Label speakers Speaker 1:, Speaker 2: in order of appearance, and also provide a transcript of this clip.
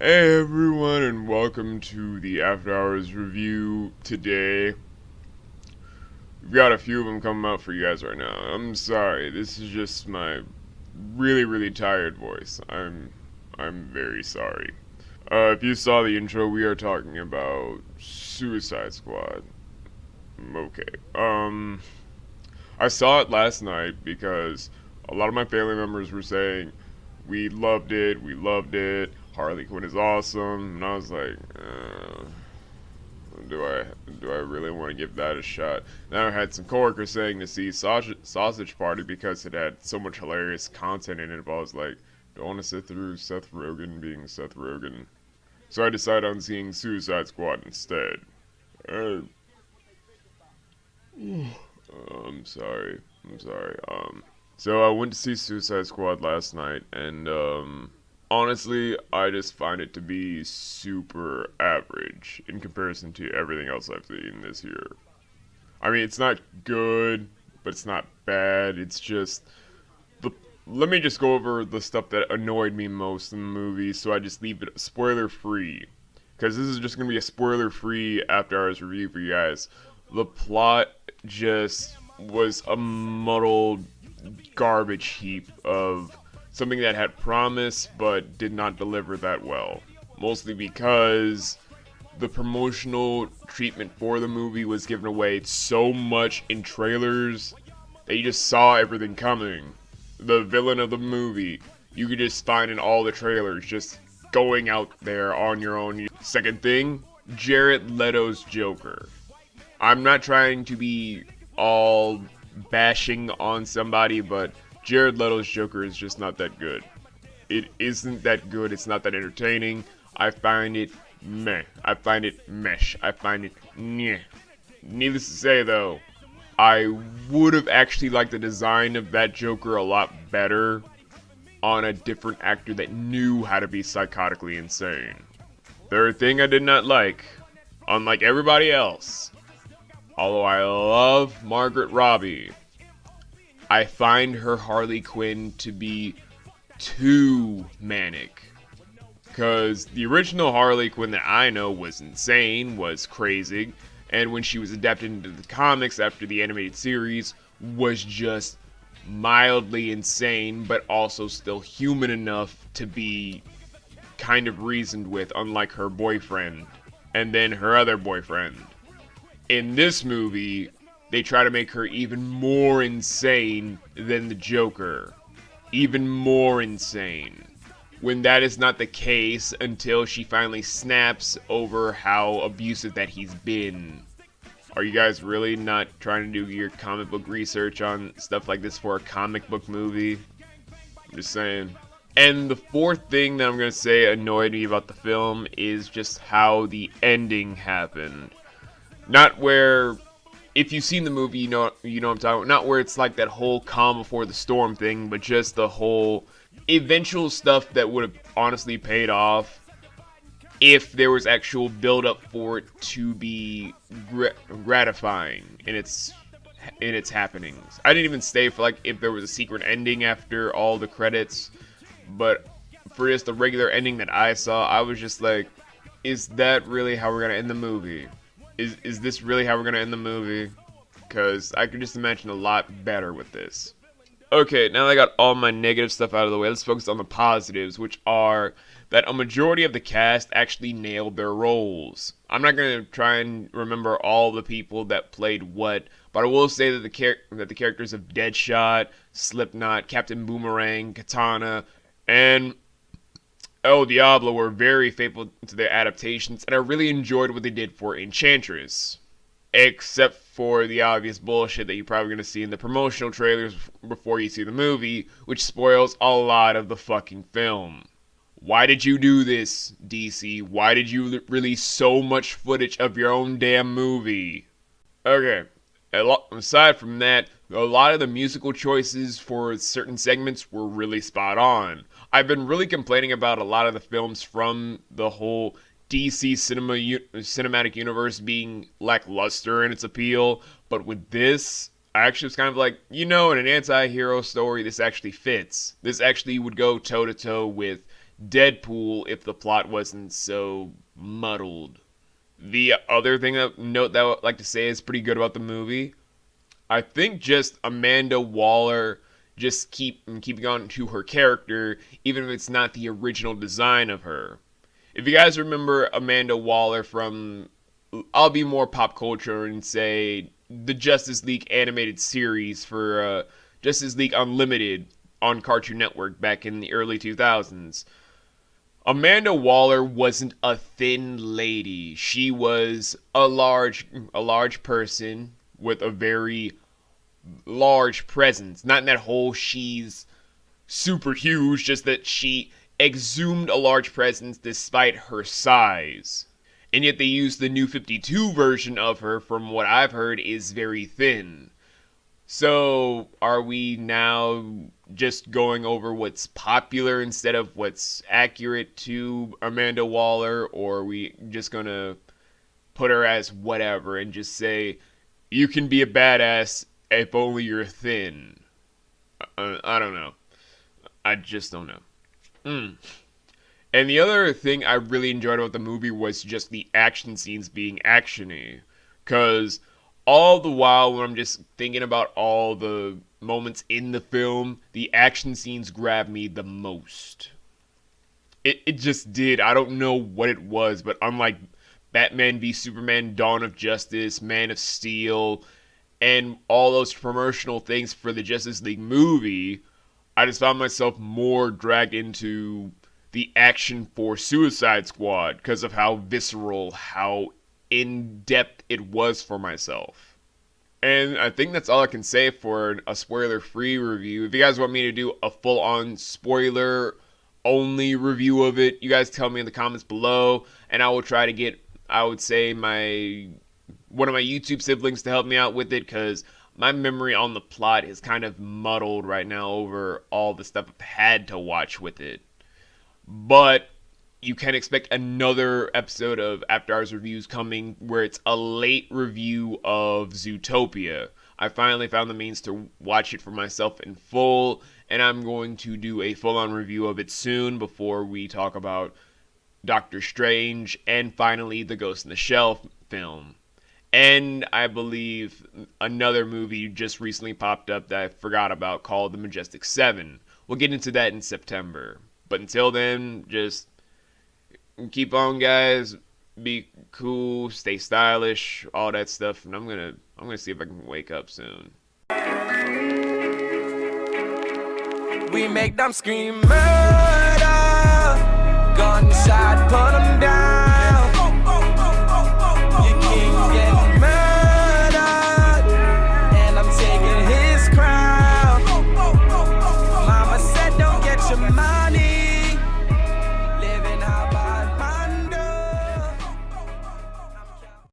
Speaker 1: Hey everyone, and welcome to the After Hours review today. We've got a few of them coming out for you guys right now. I'm sorry, this is just my really tired voice. I'm very sorry. If you saw the intro, we are talking about Suicide Squad. Okay. I saw it last night because a lot of my family members were saying we loved it. Harley Quinn is awesome, and I was like, do I do I really want to give that a shot? Now I had some coworkers saying to see Sausage Party because it had so much hilarious content in it, but I was like, don't want to sit through Seth Rogen being Seth Rogen, so I decided on seeing Suicide Squad instead. Uh, I'm sorry. I'm sorry. So I went to see Suicide Squad last night, and honestly, I just find it to be super average in comparison to everything else I've seen this year. I mean, it's not good, but it's not bad. It's just the. Let me just go over the stuff that annoyed me most in the movie, so I just leave it spoiler free, because this is just gonna be a spoiler free after hours review for you guys. The plot just was a muddled garbage heap of something that had promise but did not deliver that well. Mostly because the promotional treatment for the movie was given away so much in trailers that you just saw everything coming. The villain of the movie, you could just find in all the trailers, just going out there on your own. Second thing, Jared Leto's Joker. I'm not trying to be all bashing on somebody, but Jared Leto's Joker is just not that good. It isn't that good. It's not that entertaining. I find it meh. I find it mesh. I find it nyeh. Needless to say, though, I would have actually liked the design of that Joker a lot better on a different actor that knew how to be psychotically insane. Third thing I did not like, unlike everybody else, although I love Margaret Robbie, I find her Harley Quinn to be too manic. Because the original Harley Quinn that I know was insane, was crazy, and when she was adapted into the comics after the animated series, was just mildly insane, but also still human enough to be kind of reasoned with, unlike her boyfriend, and then her other boyfriend. In this movie, they try to make her even more insane than the Joker. Even more insane. When that is not the case until she finally snaps over how abusive that he's been. Are you guys really not trying to do your comic book research on stuff like this for a comic book movie? I'm just saying. And the fourth thing that I'm going to say annoyed me about the film is just how the ending happened. Not where, if you've seen the movie, you know what I'm talking about. Not where it's like that whole calm before the storm thing, but just the whole eventual stuff that would have honestly paid off if there was actual build up for it to be gratifying in its happenings. I didn't even stay for like if there was a secret ending after all the credits, but for just the regular ending that I saw, I was just like, is that really how we're gonna end the movie? Is this really how we're gonna end the movie? Because I could just imagine a lot better with this. Okay, now that I got all my negative stuff out of the way, let's focus on the positives, which are that a majority of the cast actually nailed their roles. I'm not gonna try and remember all the people that played what, but I will say that the characters of Deadshot, Slipknot, Captain Boomerang, Katana, and El Diablo were very faithful to their adaptations, and I really enjoyed what they did for Enchantress. Except for the obvious bullshit that you're probably going to see in the promotional trailers before you see the movie, which spoils a lot of the fucking film. Why did you do this, DC? Why did you release so much footage of your own damn movie? Okay, aside from that, a lot of the musical choices for certain segments were really spot on. I've been really complaining about a lot of the films from the whole DC cinematic universe being lackluster in its appeal, but with this, I actually was kind of like, in an anti-hero story, this actually fits. This actually would go toe-to-toe with Deadpool if the plot wasn't so muddled. The other thing that note that I would like to say is pretty good about the movie, I think just Amanda Waller just keeping on to her character, even if it's not the original design of her. If you guys remember Amanda Waller from, I'll be more pop culture and say the Justice League animated series for Justice League Unlimited on Cartoon Network back in the early 2000s. Amanda Waller wasn't a thin lady. She was a large person with a very large presence. Not in that whole she's super huge, just that she exhumed a large presence despite her size. And yet they used the new 52 version of her, from what I've heard, is very thin. So, are we now just going over what's popular instead of what's accurate to Amanda Waller, or are we just gonna put her as whatever and just say, you can be a badass if only you're thin? I don't know. I just don't know. And the other thing I really enjoyed about the movie was just the action scenes being actiony. Because all the while when I'm just thinking about all the moments in the film, the action scenes grabbed me the most. It just did. I don't know what it was, but unlike Batman v Superman, Dawn of Justice, Man of Steel, and all those promotional things for the Justice League movie, I just found myself more dragged into the action for Suicide Squad because of how visceral, how in-depth it was for myself. And I think that's all I can say for a spoiler-free review. If you guys want me to do a full-on spoiler-only review of it, you guys tell me in the comments below, and I will try to get, I would say, one of my YouTube siblings to help me out with it, because my memory on the plot is kind of muddled right now over all the stuff I've had to watch with it. But you can expect another episode of After Hours Reviews coming, where it's a late review of Zootopia. I finally found the means to watch it for myself in full, and I'm going to do a full-on review of it soon before we talk about Doctor Strange and finally the Ghost in the Shell film. And I believe another movie just recently popped up that I forgot about called The Majestic Seven. We'll get into that in September. But until then, just keep on, guys. Be cool, stay stylish, all that stuff. And I'm gonna see if I can wake up soon.
Speaker 2: We make them scream murder.